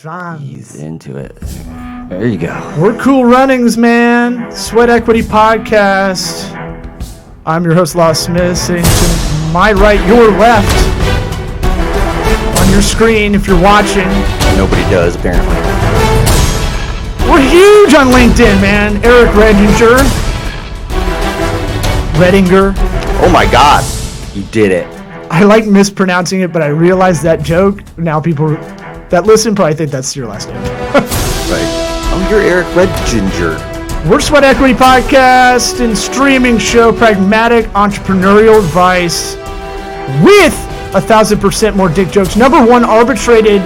Shines. Ease into it. There you go. We're Cool Runnings, man. Sweat Equity Podcast. I'm your host, Law Smith, sitting to my right, your left. On your screen, if you're watching. Nobody does, apparently. We're huge on LinkedIn, man. Eric Redinger. Oh my God. You did it. I like mispronouncing it, but I realized that joke. Now people that listen probably think that's your last name. Right. Oh, you're Eric Redinger. We're Sweat Equity Podcast and streaming show, pragmatic entrepreneurial advice with 1,000% more dick jokes. Number one arbitrated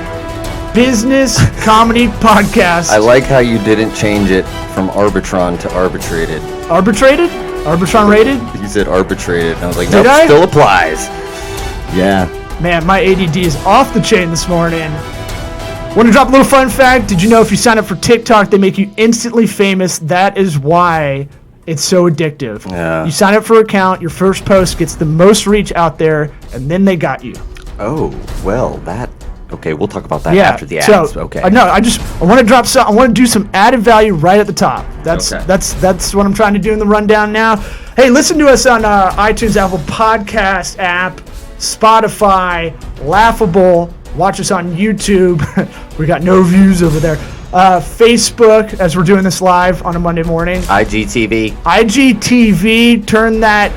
business comedy podcast. I like how you didn't change it from Arbitron to arbitrated. Arbitrated? Arbitron rated? You said arbitrated. And I was like, Did nope, I? still applies. Yeah. Man, my ADD is off the chain this morning. Want to drop a little fun fact? Did you know if you sign up for TikTok, they make you instantly famous? That is why it's so addictive. Yeah. You sign up for an account, your first post gets the most reach out there, and then they got you. Oh, well, that... Okay, we'll talk about that Yeah. after the ads. Okay. No, I want to drop some. I want to do some added value right at the top. That's what I'm trying to do in the rundown now. Hey, listen to us on iTunes, Apple Podcast app, Spotify, Laughable. Watch us on YouTube. We got no views over there. Facebook, as we're doing this live on a Monday morning. IGTV. IGTV. Turn that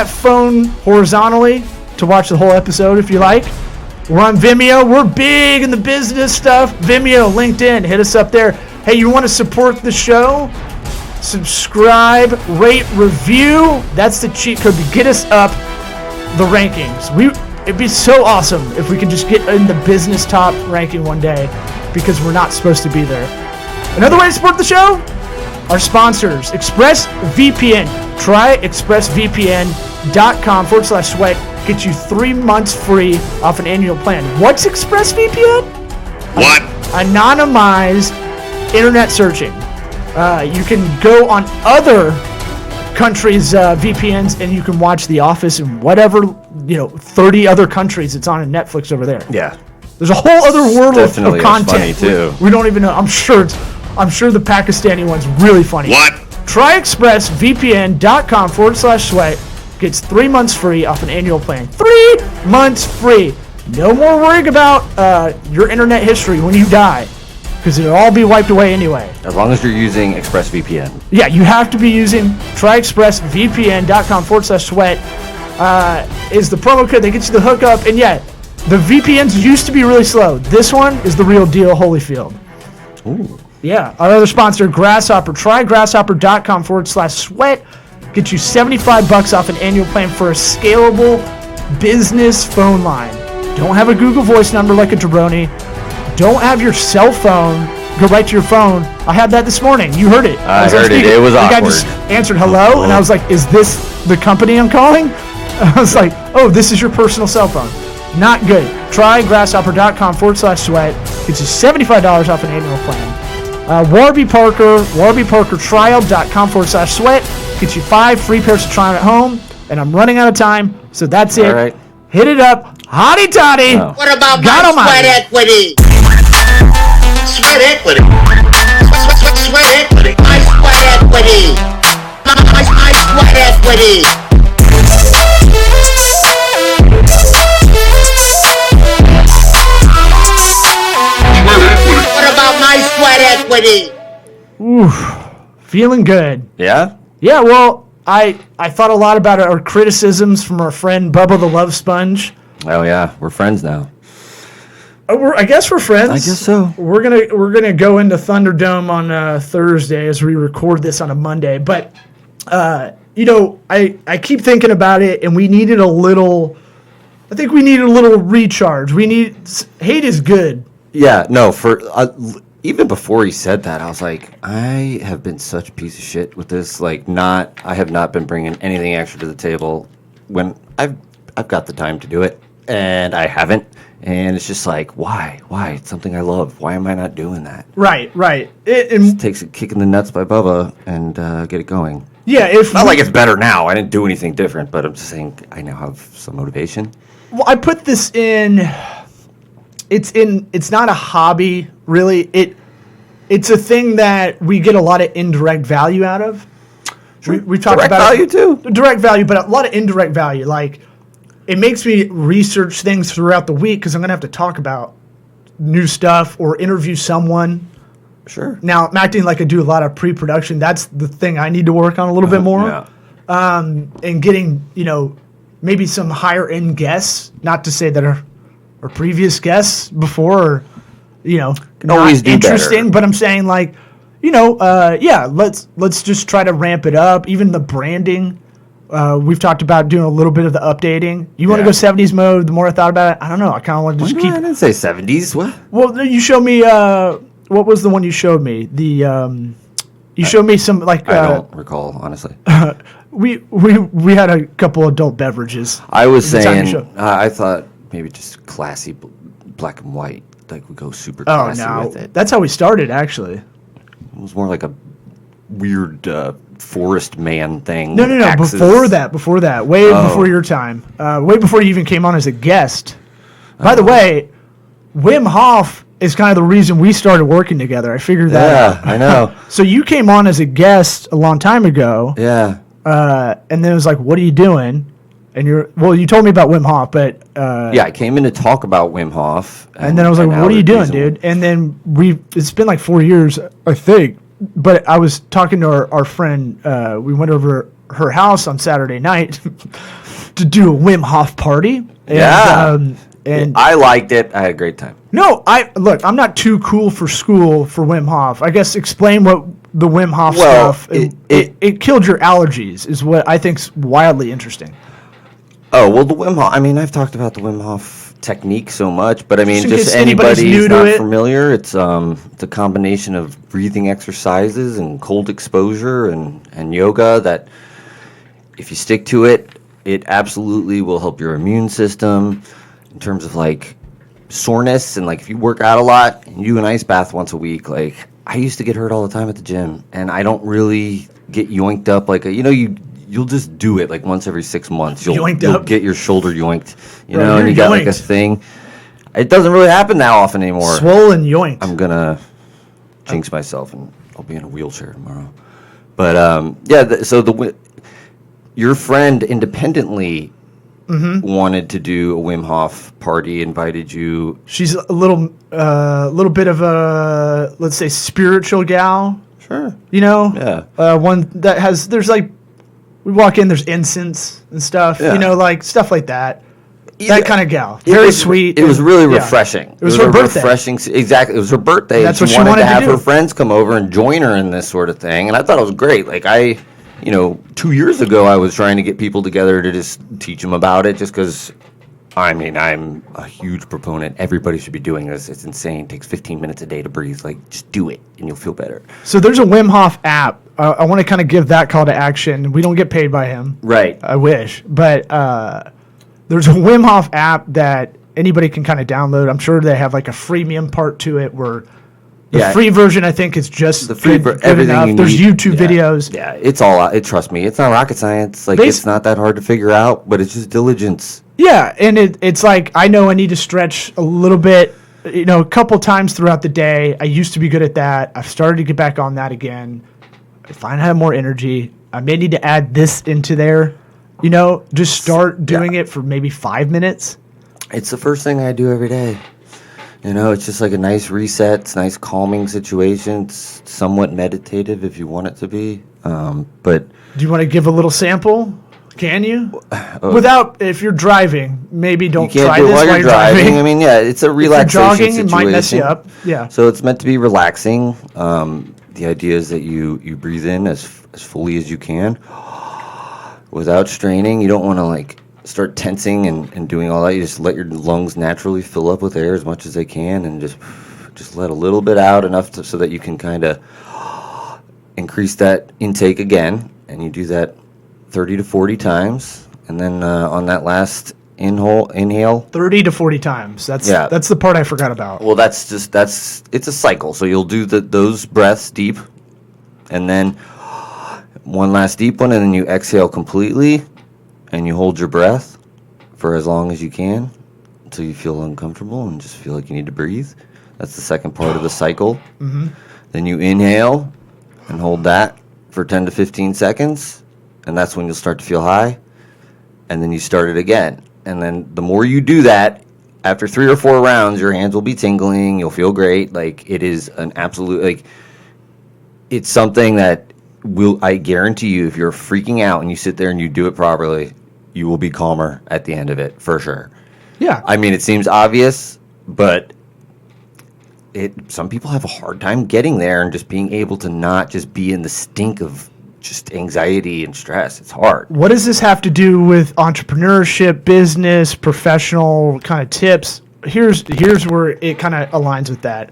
phone horizontally to watch the whole episode if you like. We're on Vimeo. We're big in the business stuff. Vimeo, LinkedIn, hit us up there. Hey, you want to support the show? Subscribe, rate, review. That's the cheat code to get us up the rankings. It'd be so awesome if we could just get in the business top ranking one day, because we're not supposed to be there. Another way to support the show? Our sponsors, ExpressVPN. Try expressvpn.com/sweat. Get you 3 months free off an annual plan. What's ExpressVPN? What? Anonymized internet searching. You can go on other countries' VPNs and you can watch The Office in whatever, 30 other countries it's on in Netflix over there. Yeah. There's a whole other world of content. Funny too. We don't even know. I'm sure the Pakistani one's really funny. What? Try expressvpn.com/sweat. Gets 3 months free off an annual plan. 3 months free. No more worrying about your internet history when you die, because it'll all be wiped away anyway. As long as you're using ExpressVPN. Yeah, you have to be using tryexpressvpn.com/sweat is the promo code that gets you the hookup. And yet, the VPNs used to be really slow. This one is the real deal, Holyfield. Ooh. Yeah, our other sponsor, Grasshopper. Try grasshopper.com/sweat. Get you $75 off an annual plan for a scalable business phone line. Don't have a Google Voice number like a jabroni. Don't have your cell phone go right to your phone. I had that this morning. You heard it. I heard it. It was awkward. The guy just answered hello, and I was like, is this the company I'm calling? I was like, oh, this is your personal cell phone. Not good. Try grasshopper.com/sweat. Gets you $75 off an annual plan. Warby Parker, warbyparkertrial.com/sweat. Gets you 5 free pairs to try on at home. And I'm running out of time, so that's it. All right. Hit it up. Hotty toddy. Oh. What about God my almighty. sweat equity? Sweat equity. Sweat equity. My sweat equity. My sweat equity. What about my sweat equity? Oof. Feeling good. Yeah? Yeah, well, I thought a lot about our criticisms from our friend Bubba the Love Sponge. Oh, yeah. We're friends now. I guess we're friends. I guess so. We're gonna go into Thunderdome on Thursday as we record this on a Monday. But I keep thinking about it, and we needed a little. I think we needed a little recharge. Hate is good. Yeah, no, even before he said that, I was like, I have been such a piece of shit with this. Like, I have not been bringing anything extra to the table when I've got the time to do it, and I haven't. And it's just like, why? It's something I love. Why am I not doing that? Right. It takes a kick in the nuts by Bubba and get it going. Yeah, Not like it's better now. I didn't do anything different, but I'm just saying I now have some motivation. Well, I put this in it's not a hobby really. It's a thing that we get a lot of indirect value out of. We've talked Direct about value too. Direct value, but a lot of indirect value. Like, it makes me research things throughout the week because I'm going to have to talk about new stuff or interview someone. Sure. Now, I'm acting like I do a lot of pre-production. That's the thing I need to work on a little bit more. Yeah. And getting, maybe some higher-end guests, not to say that our previous guests before are, not always do interesting, better. but I'm saying, like, let's just try to ramp it up. Even the branding, we've talked about doing a little bit of the updating. You want to Yeah. go 70s mode? The more I thought about it, I don't know. I kind of want to just keep. I didn't say 70s. What? Well, you showed me. What was the one you showed me? You showed me some like. I don't recall, honestly. We had a couple adult beverages. I was at the time you saying, showed- I thought maybe just classy black and white. Like, we go super Oh classy no, with it. that's how we started actually. It was more like a weird forest man thing. No, Axes. before that, way before your time, way before you even came on as a guest. By the way, Wim Hof is kind of the reason we started working together. I figured that out. Yeah, I know. So you came on as a guest a long time ago, Yeah. and then it was like, "What are you doing?" And you told me about Wim Hof, but Yeah, I came in to talk about Wim Hof. and then I was like, now "What are you the doing, reason- dude?" And then it's been like 4 years, I think. But I was talking to our friend. We went over her house on Saturday night to do a Wim Hof party. And, Yeah. and I liked it. I had a great time. no, I'm not too cool for school for Wim Hof. I guess explain what the Wim Hof Well, stuff. It killed your allergies, is what I think's wildly interesting. Oh, well, the Wim Hof, I mean, I've talked about the Wim Hof technique so much, but I mean, Just in just case anybody's anybody new who's to not it. familiar, it's a combination of breathing exercises and cold exposure and yoga that if you stick to it, it absolutely will help your immune system in terms of like soreness. And like if you work out a lot and you do an ice bath once a week, like I used to get hurt all the time at the gym, and I don't really get yoinked up like you'll just do it like once every 6 months. You'll Yoinked up? get your shoulder yoinked, Right, and you're you got like a yoinked. thing. It doesn't really happen that often anymore. Swollen yoinked. I'm gonna jinx myself and I'll be in a wheelchair tomorrow. But your friend independently wanted to do a Wim Hof party, invited you. She's a little bit of a, let's say, spiritual gal. Sure. Yeah. One that has, there's like, we walk in, there's incense and stuff, Yeah. like stuff like that. Yeah. That kind of gal. It Very was- sweet. It was really Yeah. refreshing. It was her a birthday. Exactly. It was her birthday. That's and what she wanted to to have do. her friends come over and join her in this sort of thing. And I thought it was great. Like 2 years ago, I was trying to get people together to just teach them about it just because, I'm a huge proponent. Everybody should be doing this. It's insane. It takes 15 minutes a day to breathe. Like, just do it and you'll feel better. So there's a Wim Hof app. I want to kind of give that call to action. We don't get paid by him. Right. I wish. But there's a Wim Hof app that anybody can kind of download. I'm sure they have like a freemium part to it where the Yeah. free version, I think, is just The free good everything enough. you There's need. YouTube Yeah. videos. Yeah, it's all out. Trust me, it's not rocket science. Like, it's not that hard to figure out, but it's just diligence. Yeah, and it's like I know I need to stretch a little bit, a couple times throughout the day. I used to be good at that. I've started to get back on that again. I find I have more energy. I may need to add this into there. Just start doing it for maybe 5 minutes. It's the first thing I do every day. It's just like a nice reset. It's a nice calming situation. It's somewhat meditative if you want it to be. But Do you want to give a little sample? Can you? Without, if you're driving, maybe you don't can't try do it this while you're driving. driving. I mean, yeah, it's a if you're relaxation jogging, situation. it might mess you up. Yeah. So it's meant to be relaxing. The idea is that you breathe in as fully as you can without straining. You don't want to like start tensing and doing all that. You just let your lungs naturally fill up with air as much as they can, and just let a little bit out enough so that you can kind of increase that intake again. And you do that 30 to 40 times, and then on that last inhale 30 to 40 times. That's the part I forgot about. well, it's a cycle. So you'll do those breaths deep, and then one last deep one, and then you exhale completely, and you hold your breath for as long as you can, until you feel uncomfortable and just feel like you need to breathe. That's the second part of the cycle. Mm-hmm. Then you inhale and hold that for 10 to 15 seconds, and that's when you'll start to feel high. And then you start it again. And then the more you do that, after 3 or 4 rounds, your hands will be tingling. You'll feel great. Like, it is an absolute, like, it's something that I guarantee you, if you're freaking out and you sit there and you do it properly, you will be calmer at the end of it, for sure. Yeah. I mean, it seems obvious, but some people have a hard time getting there and just being able to not just be in the stink of just anxiety and stress. It's hard. What does this have to do with entrepreneurship, business, professional kind of tips? Here's where it kind of aligns with that.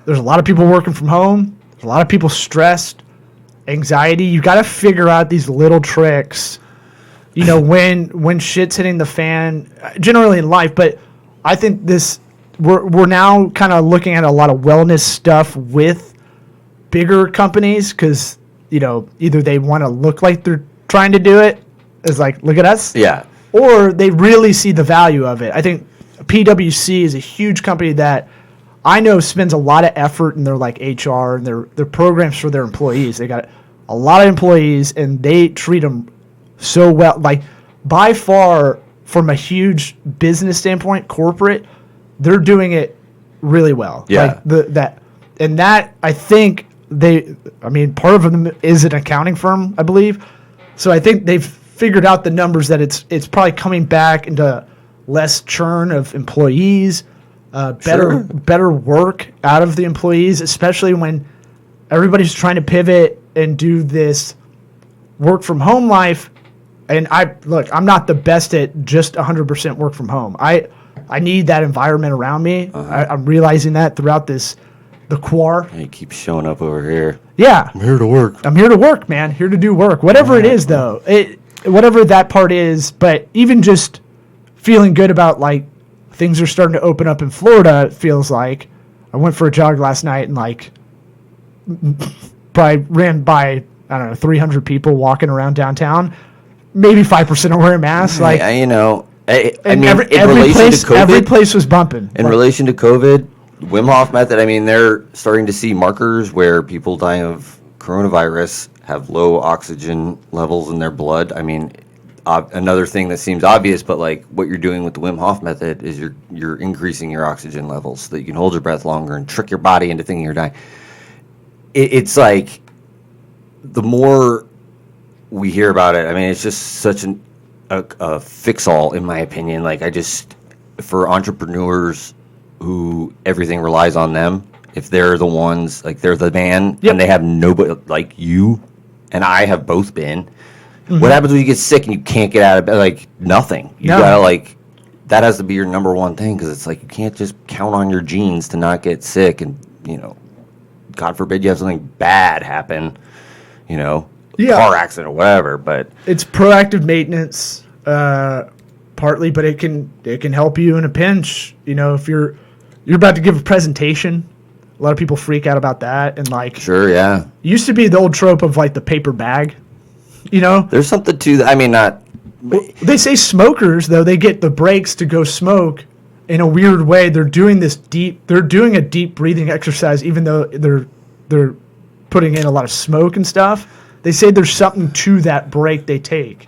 There's a lot of people working from home. There's a lot of people stressed, anxiety. You got to figure out these little tricks, you know, when shit's hitting the fan, generally in life. But I think we're now kind of looking at a lot of wellness stuff with bigger companies because, you know, either they want to look like they're trying to do it, as like, look at us. Yeah. Or they really see the value of it. I think PwC is a huge company that I know spends a lot of effort in their like HR and their programs for their employees. They got a lot of employees and they treat them so well. Like, by far, from a huge business standpoint, corporate, they're doing it really well. Yeah. Like that I think part of them is an accounting firm, I believe. So I think they've figured out the numbers that it's probably coming back into less churn of employees, better work out of the employees, especially when everybody's trying to pivot and do this work from home life. And I'm not the best at just 100% work from home. I need that environment around me. I'm realizing that throughout the quar. You keep showing up over here. Yeah. I'm here to work. I'm here to work, man. Here to do work. Whatever it is, though. Whatever that part is. But even just feeling good about, like, things are starting to open up in Florida, it feels like. I went for a jog last night and, like, probably ran by, I don't know, 300 people walking around downtown. Maybe 5% are wearing masks. Like, you know, I mean, every place was bumping. In relation to COVID, Wim Hof method, I mean, they're starting to see markers where people dying of coronavirus have low oxygen levels in their blood. I mean, another thing that seems obvious, but like what you're doing with the Wim Hof method is you're increasing your oxygen levels so that you can hold your breath longer and trick your body into thinking you're dying. It's like the more we hear about it, I mean, it's just such a fix-all, in my opinion. Like, for entrepreneurs who everything relies on them, if they're the ones, like, they're the man, and they have nobody, like you and I have both been. Mm-hmm. What happens when you get sick and you can't get out of bed? Like, nothing. You gotta, like, that has to be your number one thing, because it's like you can't just count on your genes to not get sick, and, you know, God forbid you have something bad happen, you know, car accident or whatever. But it's proactive maintenance, partly, but it can help you in a pinch. You know, if you're about to give a presentation, a lot of people freak out about that, and like, sure, yeah, used to be the old trope of like the paper bag. You know, there's something to that. I mean, not. They say smokers, though, they get the breaks to go smoke in a weird way. They're doing a deep breathing exercise, even though they're putting in a lot of smoke and stuff. They say there's something to that break they take.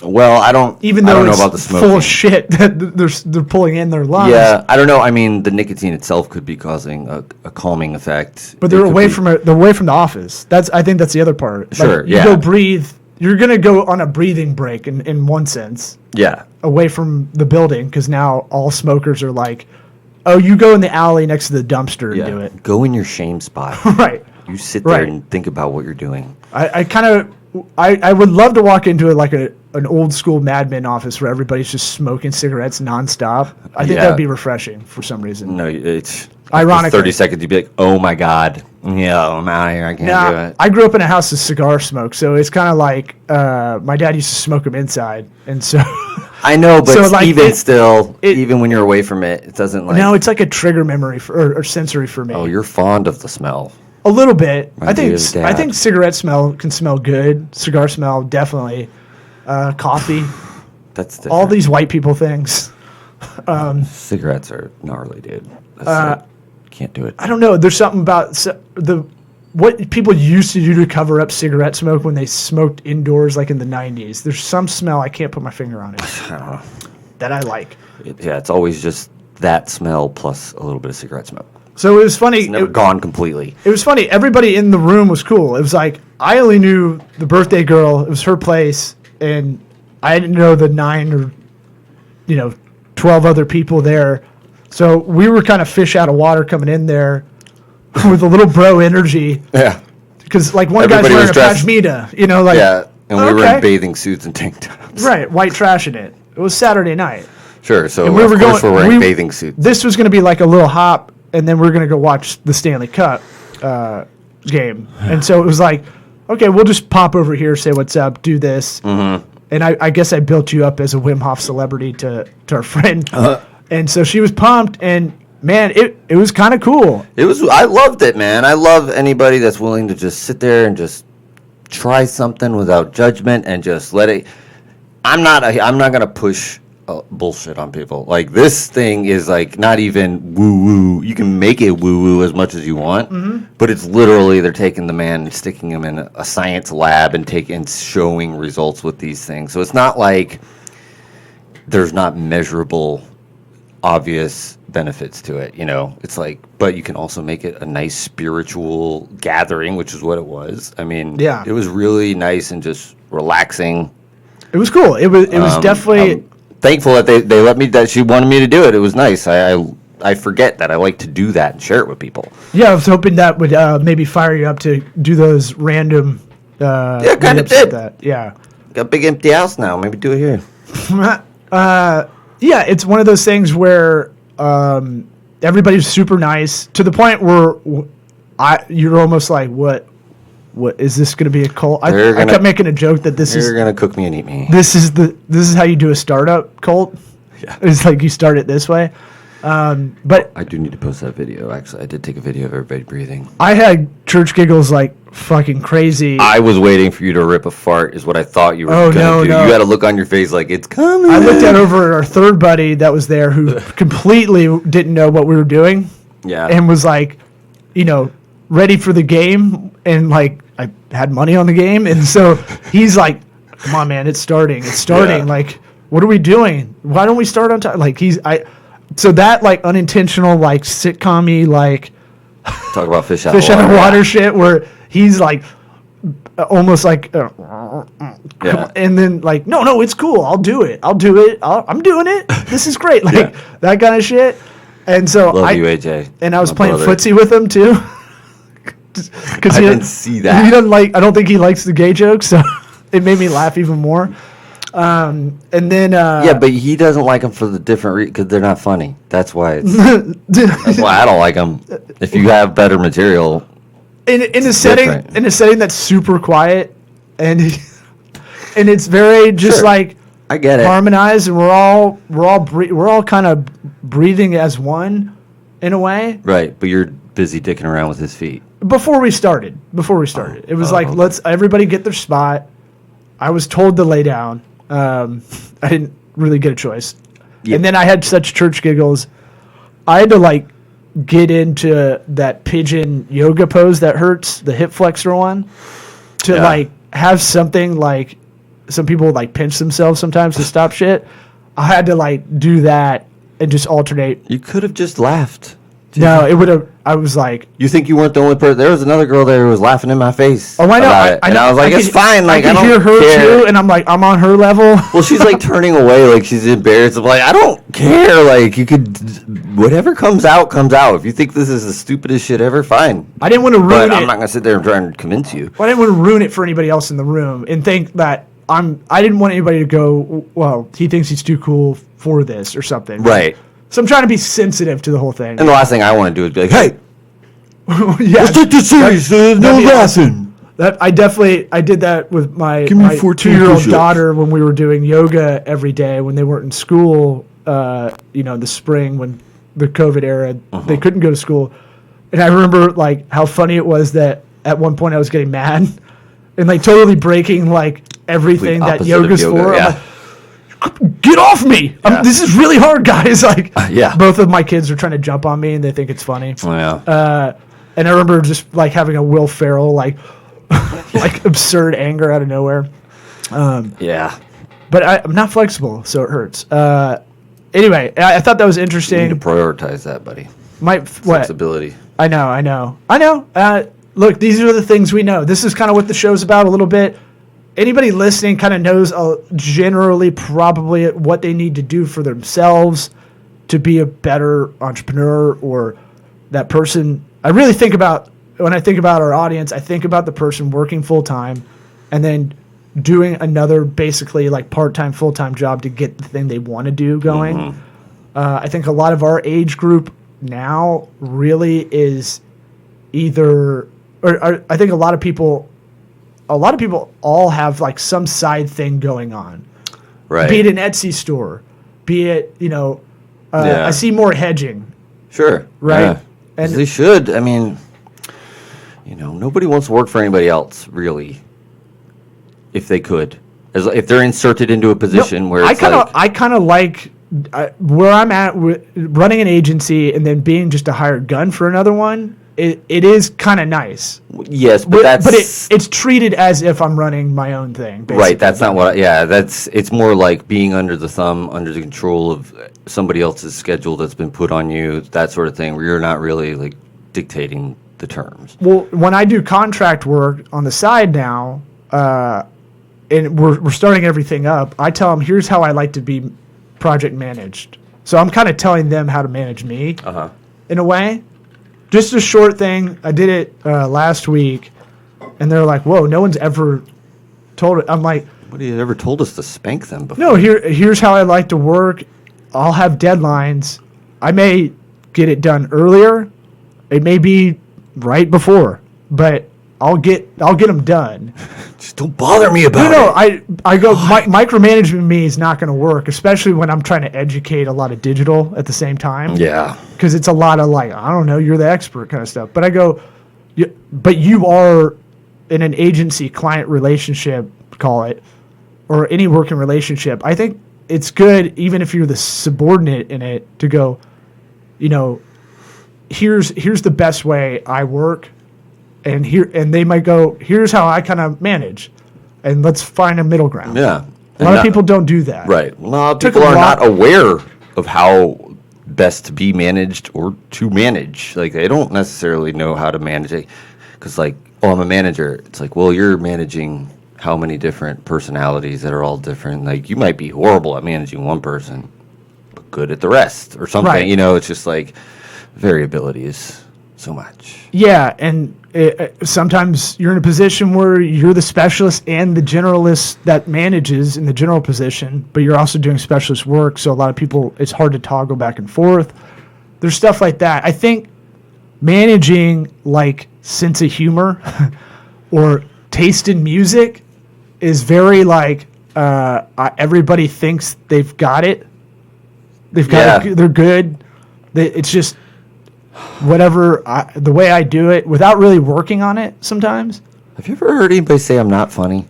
Well, I don't know about the smoking. Full of shit that they're pulling in their lungs. Yeah, I don't know. I mean, the nicotine itself could be causing a calming effect. But they're away from the office. I think that's the other part. Sure, like, you go breathe. You're gonna go on a breathing break in one sense. Yeah. Away from the building, because now all smokers are like, oh, you go in the alley next to the dumpster and do it. Go in your shame spot. Right. You sit there and think about what you're doing. I would love to walk into an old school Mad Men office where everybody's just smoking cigarettes nonstop. I think that would be refreshing for some reason. No, it's ironic. 30 seconds, you'd be like, oh my God. Yeah, I'm out of here. I can't do it. I grew up in a house with cigar smoke, so it's kind of like my dad used to smoke them inside. And so I know, but so like even when you're away from it, it doesn't like. No, it's like a trigger memory or sensory for me. Oh, you're fond of the smell. A little bit. I think cigarette smell can smell good. Cigar smell, definitely. Coffee. That's different. All these white people things. Cigarettes are gnarly, dude. That's can't do it. I don't know. There's something about what people used to do to cover up cigarette smoke when they smoked indoors, like in the 90s. There's some smell, I can't put my finger on it, I don't know. that I like. It's always just that smell plus a little bit of cigarette smoke. So it was funny. It's never gone completely. It was funny. Everybody in the room was cool. It was like, I only knew the birthday girl. It was her place. And I didn't know the 9 or, 12 other people there. So we were kind of fish out of water coming in there with a little bro energy. Yeah. Because, like, one Everybody guy's wearing was a dressed- pashmina, Yeah, and we were okay. in bathing suits and tank tops. Right, white trash in it. It was Saturday night. Sure, so And we of were course going- we're wearing we- bathing suits. This was going to be like a little hop, and then we are going to go watch the Stanley Cup game. And so it was like, okay, we'll just pop over here, say what's up, do this. Mm-hmm. And I guess I built you up as a Wim Hof celebrity to our friend. And so she was pumped, and man, it was kind of cool. I loved it, man. I love anybody that's willing to just sit there and just try something without judgment and just let it. I'm not gonna push bullshit on people. Like, this thing is like not even woo woo. You can make it woo woo as much as you want, but it's literally they're taking the man and sticking him in a science lab and showing results with these things. So it's not like there's not measurable, obvious benefits to it. It's like, but you can also make it a nice spiritual gathering, which is what it was. I mean, Yeah. it was really nice and just relaxing. It was cool. It was definitely. I'm thankful that they let me, that she wanted me to do it. It was nice. I forget that I like to do that and share it with people. Yeah, I was hoping that would maybe fire you up to do those random. Yeah, kind of meetups like did. that. Yeah. Got a big empty house now. Maybe do it here. Yeah, it's one of those things where everybody's super nice to the point where you're almost like, what is this going to be a cult? I kept making a joke that You're gonna cook me and eat me. this is how you do a startup cult. Yeah. It's like you start it this way. But I do need to post that video. Actually, I did take a video of everybody breathing. I had church giggles like fucking crazy. I was waiting for you to rip a fart, is what I thought you were Oh, gonna do. no. You had a look on your face like it's coming. I looked at over at our third buddy that was there who completely didn't know what we were doing. Yeah. And was like, ready for the game. And like, I had money on the game. And so he's like, come on, man, it's starting. Yeah. Like, what are we doing? Why don't we start on time? Like, so that like unintentional, like sitcom-y, like Talk about fish out fish of out water. of water shit where he's like, almost like, Yeah. and then like, no, it's cool. I'll do it. I'm doing it. This is great. Like Yeah. that kind of shit. And so Love you, AJ. and I was My playing brother. footsie with him too. Because I didn't see that. He doesn't like. I don't think he likes the gay jokes, so it made me laugh even more. And then Yeah, but he doesn't like them for the different because they're not funny. That's why. That's why I don't like them. If you have better material, in a setting different. that's super quiet and it's very just Sure. like I get it. harmonized, and we're all kind of breathing as one in a way. Right, but you're busy dicking around with his feet. Before we started, it was like, okay. let's everybody get their spot. I was told to lay down. I didn't really get a choice. Yeah. And then I had such church giggles. I had to like get into that pigeon yoga pose that hurts, the hip flexor one, to Yeah. like have something like some people like pinch themselves sometimes to stop shit. I had to like do that and just alternate. You could have just laughed. No, it would have. I was like, You think you weren't the only person? There was another girl there who was laughing in my face. oh, I know. about it. And I was like, it's fine. Like, I could don't hear her care. too, and I'm like, I'm on her level. Well, she's like turning away, like she's embarrassed. I'm like, I don't care. Like, you could, whatever comes out, comes out. If you think this is the stupidest shit ever, fine. I didn't want to ruin But it. I'm not gonna sit there and try and convince you. I didn't want to ruin it for anybody else in the room and think that I didn't want anybody to go, well, he thinks he's too cool for this or something. Right. So I'm trying to be sensitive to the whole thing. And the last thing I want to do is be like, hey, Yeah, let's take this serious. that'd No be laughing. that I did that with my Give me my 14 2-year-old push-ups. daughter when we were doing yoga every day when they weren't in school. The spring when the COVID era, they couldn't go to school, and I remember like how funny it was that at one point I was getting mad and like totally breaking like everything that Opposite of yoga's yoga, for. I'm yeah. like, get off me. Yeah. This is really hard, guys. Like, yeah. both of my kids are trying to jump on me and they think it's funny. Yeah. And I remember just like having a Will Ferrell, like, like absurd anger out of nowhere. Yeah. But I'm not flexible, so it hurts. Anyway, I thought that was interesting. You need to prioritize that, buddy. What? Flexibility. I know. Look, these are the things we know. This is kind of what the show's about a little bit. Anybody listening kind of knows generally probably what they need to do for themselves to be a better entrepreneur or that person. I really think about, when I think about our audience, I think about the person working full-time and then doing another basically like part-time, full-time job to get the thing they want to do going. Mm-hmm. I think a lot of our age group now really is either, or I think a lot of people all have like some side thing going on. Right. Be it an Etsy store, be it, I see more hedging. Sure. Right. Yeah. And they should. I mean, nobody wants to work for anybody else, really, if they could. If they're inserted into a position where it's I kind of like where I'm at running an agency and then being just a hired gun for another one. It is kind of nice. Yes, but it's treated as if I'm running my own thing. Basically. Right. That's not what. It's more like being under the thumb, under the control of somebody else's schedule that's been put on you, that sort of thing, where you're not really like dictating the terms. Well, when I do contract work on the side now, and we're starting everything up, I tell them, here's how I like to be project managed. So I'm kind of telling them how to manage me in a way. Just a short thing. I did it last week, and they're like, whoa, no one's ever told it. I'm like, What, you ever told us to spank them before? no, here's how I like to work. I'll have deadlines. I may get it done earlier. It may be right before, but I'll get them done. Just don't bother me about it. I go, micromanagement me is not going to work, especially when I'm trying to educate a lot of digital at the same time. Yeah. Because it's a lot of like, I don't know, you're the expert kind of stuff. But I go, but you are in an agency client relationship, call it, or any working relationship. I think it's good, even if you're the subordinate in it, to go, here's the best way I work. And they might go, here's how I kind of manage, and let's find a middle ground. Yeah. A lot of people don't do that. Right. Well, a lot of people are not aware of how best to be managed or to manage. Like, they don't necessarily know how to manage it. Because, like, I'm a manager. It's like, well, you're managing how many different personalities that are all different. Like, you might be horrible at managing one person, but good at the rest or something. Right. It's just like variability is so much. Yeah, and sometimes you're in a position where you're the specialist and the generalist that manages in the general position, but you're also doing specialist work. So a lot of people, it's hard to toggle back and forth. There's stuff like that. I think managing like sense of humor or taste in music is very like everybody thinks they've got it. They've got it. They're good. It's just whatever the way I do it without really working on it sometimes. Have you ever heard anybody say I'm not funny?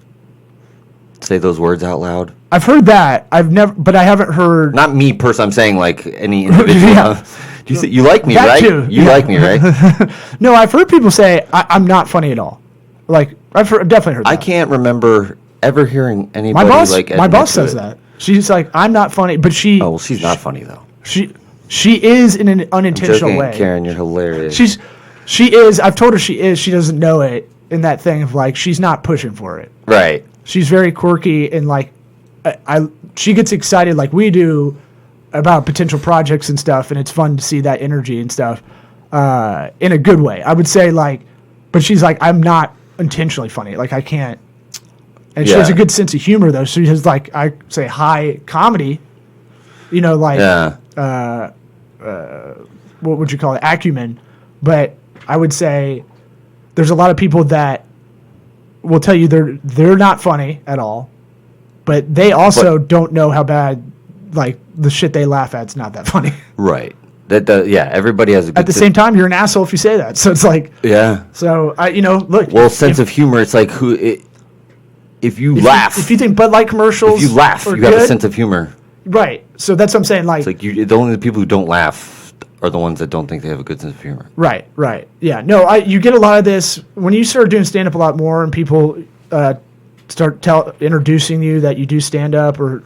Say those words out loud? I've heard that. But I haven't heard. Not me personally. I'm saying like any individual. Yeah. You like me, That right? too. You like me, right? No, I've heard people say I'm not funny at all. Like I've definitely heard that. I can't remember ever hearing anybody my boss says that. She's like, I'm not funny, but she. Oh, well, she's not funny though. She is in an unintentional joking, way. Karen, you're hilarious. She is. I've told her she is. She doesn't know it in that thing of like she's not pushing for it. Right. She's very quirky and like she gets excited like we do about potential projects and stuff, and it's fun to see that energy and stuff in a good way. I would say like, but she's like, I'm not intentionally funny. Like I can't. And she has a good sense of humor though. So she has like, I say high comedy, like. Yeah. What would you call it? Acumen. But I would say there's a lot of people that will tell you they're not funny at all, but they also don't know how bad like the shit they laugh at's not that funny. Right. Everybody has a good at the same time, you're an asshole if you say that. So it's like yeah. So look. Well, sense of humor. It's like if you laugh, if you think Bud Light commercials, if you laugh, are you have a good, sense of humor. right? So that's what I'm saying. Like, It's like the only people who don't laugh are the ones that don't think they have a good sense of humor. right. Yeah. No, you get a lot of this when you start doing stand up a lot more, and people start introducing you that you do stand up or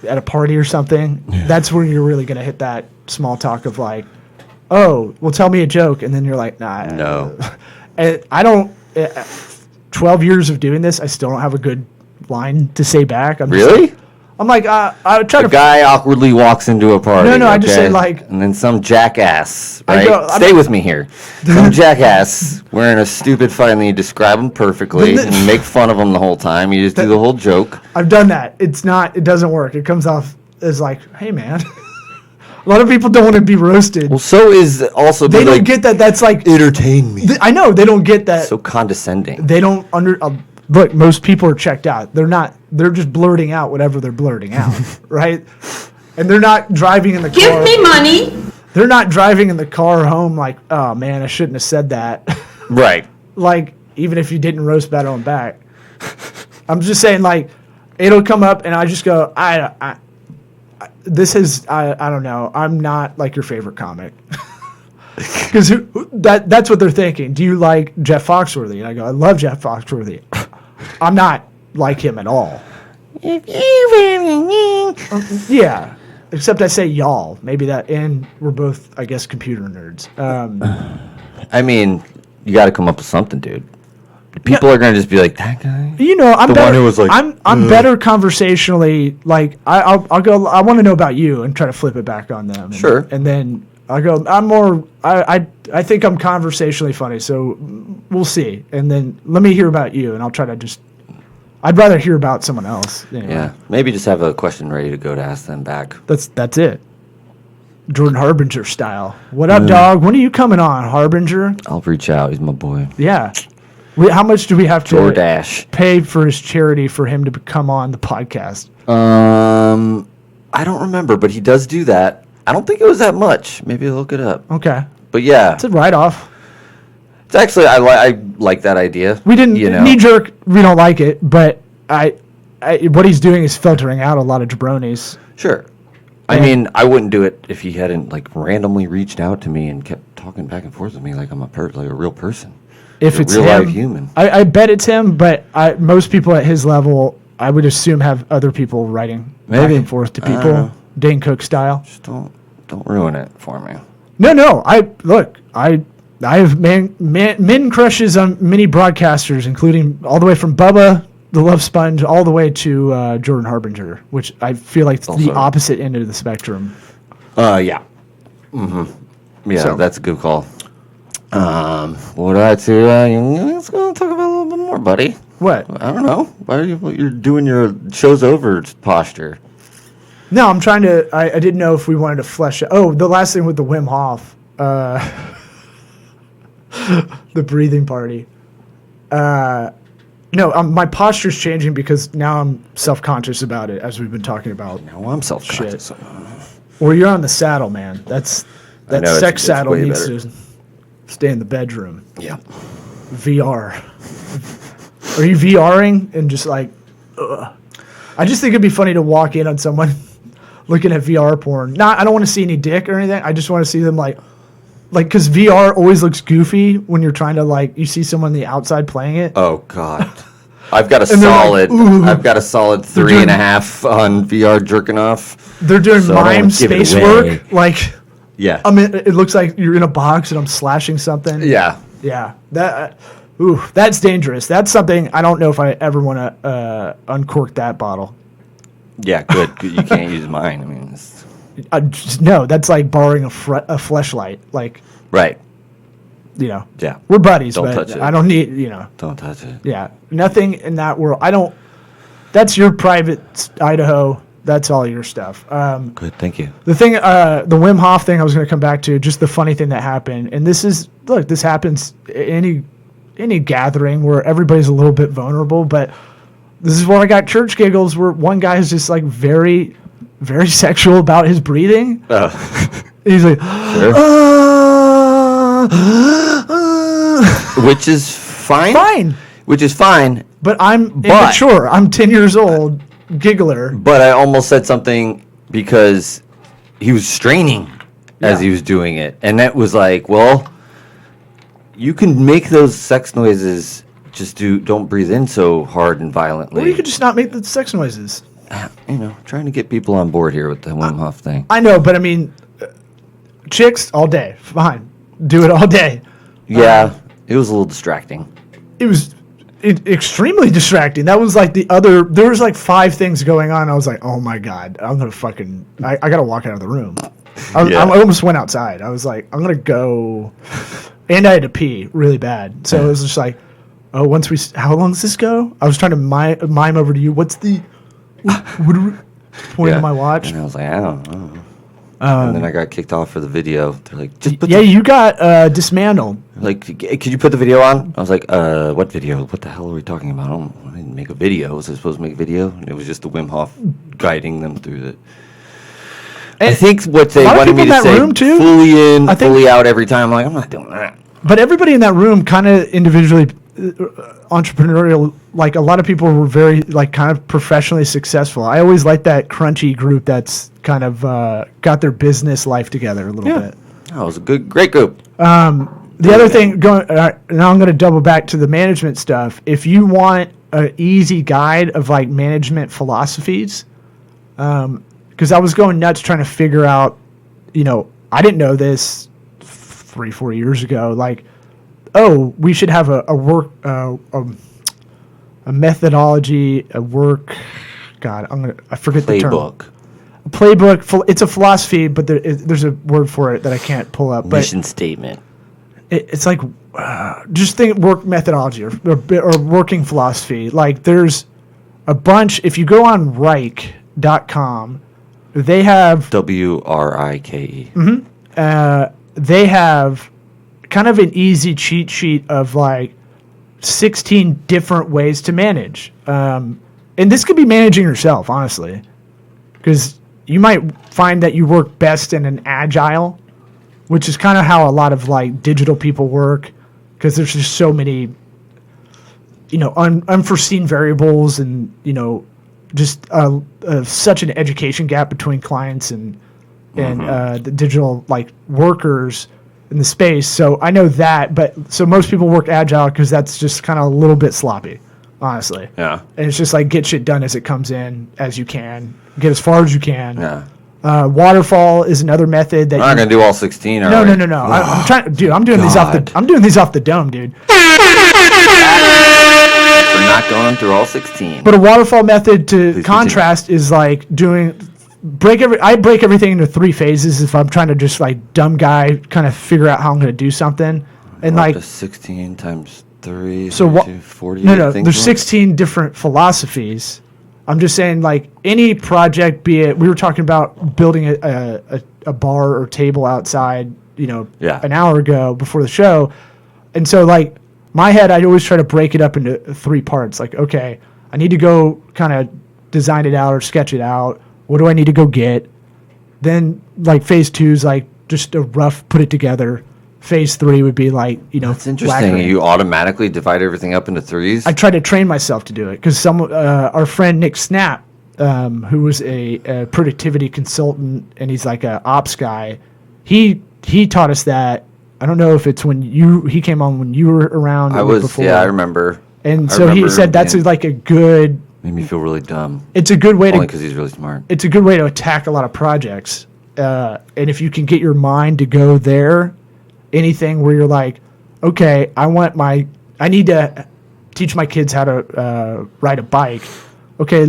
at a party or something. Yeah. That's where you're really gonna hit that small talk of like, oh, well, tell me a joke, and then you're like, nah, no. And I don't. 12 years of doing this, I still don't have a good line to say back. Really? I'm like, I try to. A guy awkwardly walks into a party. No, I just say like. And then some jackass, right? Stay with me here. Some jackass wearing a stupid fight, and you describe him perfectly and make fun of him the whole time. You just do the whole joke. I've done that. It doesn't work. It comes off as like, hey, man. A lot of people don't want to be roasted. Well, so is also. They don't get that. That's like. Entertain me. I know. They don't get that. So condescending. They don't look, most people are checked out. They're just blurting out whatever they're blurting out, right? And they're not driving in the car. Give me money. They're not driving in the car home like, oh man, I shouldn't have said that. Right. Like, even if you didn't roast battle and back. I'm just saying, like, it'll come up and I just go, I don't know. I'm not like your favorite comic. Because that's what they're thinking. Do you like Jeff Foxworthy? And I go, I love Jeff Foxworthy. I'm not like him at all. Yeah. Except I say y'all. Maybe that, and we're both, I guess, computer nerds. I mean, you got to come up with something, dude. People are going to just be like, that guy? You know, I'm the better. One who was like, I'm better conversationally. Like, I'll go, I want to know about you and try to flip it back on them. Sure. And then I go, I'm more, I think I'm conversationally funny, so we'll see. And then let me hear about you, and I'll try to just, I'd rather hear about someone else. Anyway. Yeah, maybe just have a question ready to go to ask them back. That's it. Jordan Harbinger style. What up, dog? When are you coming on, Harbinger? I'll reach out. He's my boy. Yeah. How much do we have to DoorDash. Pay for his charity for him to come on the podcast? I don't remember, but he does do that. I don't think it was that much. Maybe look it up. Okay. But yeah. It's a write-off. It's actually, I like that idea. We didn't, knee-jerk, we don't like it, but what he's doing is filtering out a lot of jabronis. Sure. I mean, I wouldn't do it if he hadn't, like, randomly reached out to me and kept talking back and forth with me like I'm like a real person. If it's real him, life human. I bet it's him, but most people at his level, I would assume, have other people writing back and forth to people, Dane Cook style. Just don't ruin it for me. No. I have men crushes on many broadcasters, including all the way from Bubba the Love Sponge all the way to Jordan Harbinger, which I feel like it's the opposite end of the spectrum. Yeah. Mm-hmm. Yeah, that's a good call. What do I do? Let's go talk about a little bit more, buddy. What? I don't know. Why are you're doing your show's over posture? No, I'm trying to. I didn't know if we wanted to flesh it. Oh, the last thing with the Wim Hof, the breathing party. No, my posture's changing because now I'm self-conscious about it, as we've been talking about. No, I'm self-conscious. Or you're on the saddle, man. That sex saddle needs to stay in the bedroom. Yeah. VR. Are you VRing and just like, ugh. I just think it'd be funny to walk in on someone looking at VR porn. I don't want to see any dick or anything. I just want to see them like, because VR always looks goofy when you're trying to, like, you see someone on the outside playing it. Oh, God. I've got a solid 3.5 on VR jerking off. They're doing mime space work. Like, yeah. It looks like you're in a box and I'm slashing something. Yeah. Yeah. That's dangerous. That's something I don't know if I ever want to uncork that bottle. Yeah, good. You can't use mine. I mean, no, that's like borrowing a fleshlight. Like, right. Yeah. We're buddies, don't but touch it. I don't need, Don't touch it. Yeah. Nothing in that world. That's your private Idaho. That's all your stuff. Good, thank you. The thing, the Wim Hof thing I was going to come back to, just the funny thing that happened. And this happens any gathering where everybody's a little bit vulnerable, but this is where I got church giggles where one guy is just like very, very sexual about his breathing. He's like, which is fine. Fine. Which is fine. But I'm immature. I'm 10 years old, giggler. But I almost said something because he was straining as he was doing it. And that was like, well, you can make those sex noises, just don't breathe in so hard and violently. Or you could just not make the sex noises. Trying to get people on board here with the Wim Hof thing. I know, but I mean, chicks, all day. Fine. Do it all day. Yeah, it was a little distracting. It was extremely distracting. That was like there was like 5 things going on. I was like, oh my God, I'm going to I got to walk out of the room. I almost went outside. I was like, I'm going to go. And I had to pee really bad. So it was just like, how long does this go? I was trying to mime over to you. What pointing to my watch. And I was like, I don't know. And then I got kicked off for the video. They're like, just put you got dismantled. Like, could you put the video on? I was like, what video? What the hell are we talking about? I didn't make a video. Was I supposed to make a video? And it was just the Wim Hof guiding them through it. I think what they wanted me to say, fully in, fully out every time. I'm like, I'm not doing that. But everybody in that room kind of individually entrepreneurial, like a lot of people were very like kind of professionally successful. I always like that crunchy group that's kind of got their business life together a little bit. Oh, it was a great group. The other thing, now I'm going to double back to the management stuff. If you want an easy guide of like management philosophies, because I was going nuts trying to figure out, I didn't know this 3-4 years ago. Like, we should have a methodology, a work. God, I forget the term. Playbook. It's a philosophy, but there's a word for it that I can't pull up. Mission statement. It's like just think work methodology or working philosophy. Like there's a bunch. If you go on Rike.com, they have WRIKE. Mm-hmm. They have kind of an easy cheat sheet of like 16 different ways to manage. And this could be managing yourself, honestly, because you might find that you work best in an agile, which is kind of how a lot of like digital people work, because there's just so many, unforeseen variables and, just such an education gap between clients and the digital like workers in the space. So I know that, so most people work agile because that's just kind of a little bit sloppy, honestly. Yeah. And it's just like get shit done as it comes in, as you can, get as far as you can. Yeah. Waterfall is another method that I'm not gonna do all 16. No. I'm trying, dude. I'm doing these off the dome, dude. We're not going through all 16. But a waterfall method to contrast is like I break everything into 3 phases if I'm trying to just like dumb guy kind of figure out how I'm going to do something. And like 16 times 3, so 40. No, there's 16 different philosophies. I'm just saying like any project, be it, we were talking about building a bar or table outside, an hour ago before the show. And so like my head, I'd always try to break it up into 3 parts. Like, okay, I need to go kind of design it out or sketch it out. What do I need to go get? Then like phase 2 is like just a rough put it together. Phase 3 would be like, That's interesting. Lacquering. You automatically divide everything up into 3s? I tried to train myself to do it because our friend Nick Snap, who was a productivity consultant and he's like a ops guy, he taught us that. I don't know if it's he came on when you were around. I remember. And so he said that's like a good. Made me feel really dumb. It's a good way Only because he's really smart. It's a good way to attack a lot of projects. And if you can get your mind to go there, anything where you're like, okay, I need to teach my kids how to ride a bike. Okay,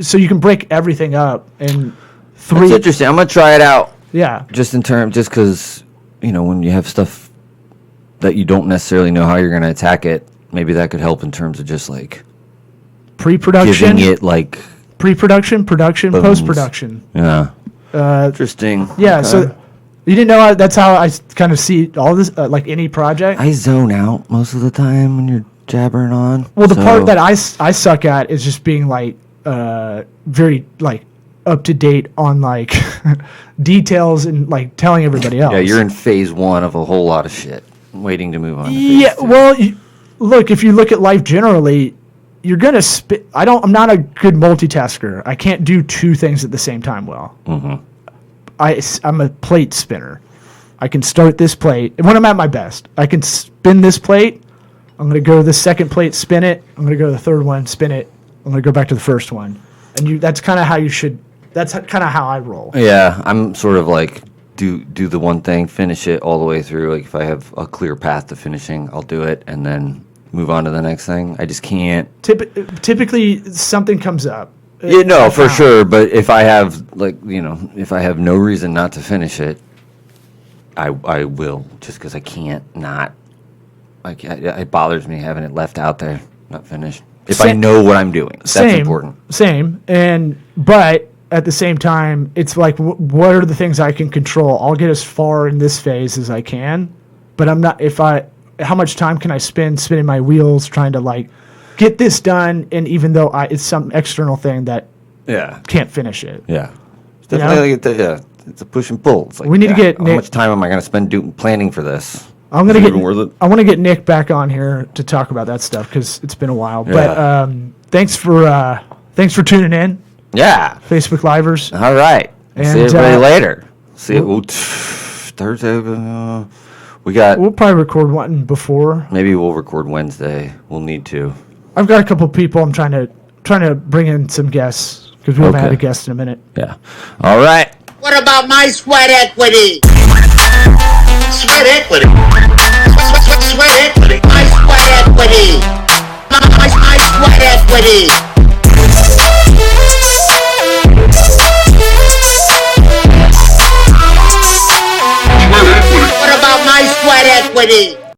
so you can break everything up in 3. That's interesting. I'm going to try it out. Yeah. Just because, when you have stuff that you don't necessarily know how you're going to attack it, maybe that could help in terms of just like pre-production, giving it like pre-production, production, booms. Post-production. Yeah. Interesting. Yeah. Okay. So you didn't know that's how I kind of see all this, like any project. I zone out most of the time when you're jabbering on. Well, the part that I suck at is just being like very like up to date on like details and like telling everybody else. Yeah, you're in phase 1 of a whole lot of shit, waiting to move on. To phase 2. Well, look, if you look at life generally, you're gonna spin. I'm not a good multitasker. I can't do two things at the same time well. Mm-hmm. I'm a plate spinner. I can start this plate, and when I'm at my best, I can spin this plate. I'm gonna go to the second plate, spin it. I'm gonna go to the third one, spin it. I'm gonna go back to the first one, and that's kind of how you should. That's kind of how I roll. Yeah, I'm sort of like do the one thing, finish it all the way through. Like if I have a clear path to finishing, I'll do it, and then move on to the next thing. I just can't. Typically, something comes up. Yeah, no, for sure. But if I have if I have no reason not to finish it, I will, just because I can't not. Like it bothers me having it left out there, not finished. If I know what I'm doing, that's important. Same, but at the same time, it's like, what are the things I can control? I'll get as far in this phase as I can, but I'm not. How much time can I spend spinning my wheels trying to like get this done? And even though it's some external thing that can't finish it. Yeah, it's definitely it's a push and pull. It's like, we need to get how Nick, much time am I going to spend planning for this? I want to get Nick back on here to talk about that stuff because it's been a while. Yeah. But thanks for tuning in. Yeah, Facebook Livers. All right. And see everybody later. See you Thursday. We'll probably record one before. Maybe we'll record Wednesday. We'll need to. I've got a couple people. I'm trying to bring in some guests because we haven't had a guest in a minute. Yeah. All right. What about my sweat equity? Sweat equity. Sweat equity. My sweat equity. My sweat equity. What about my sweat equity?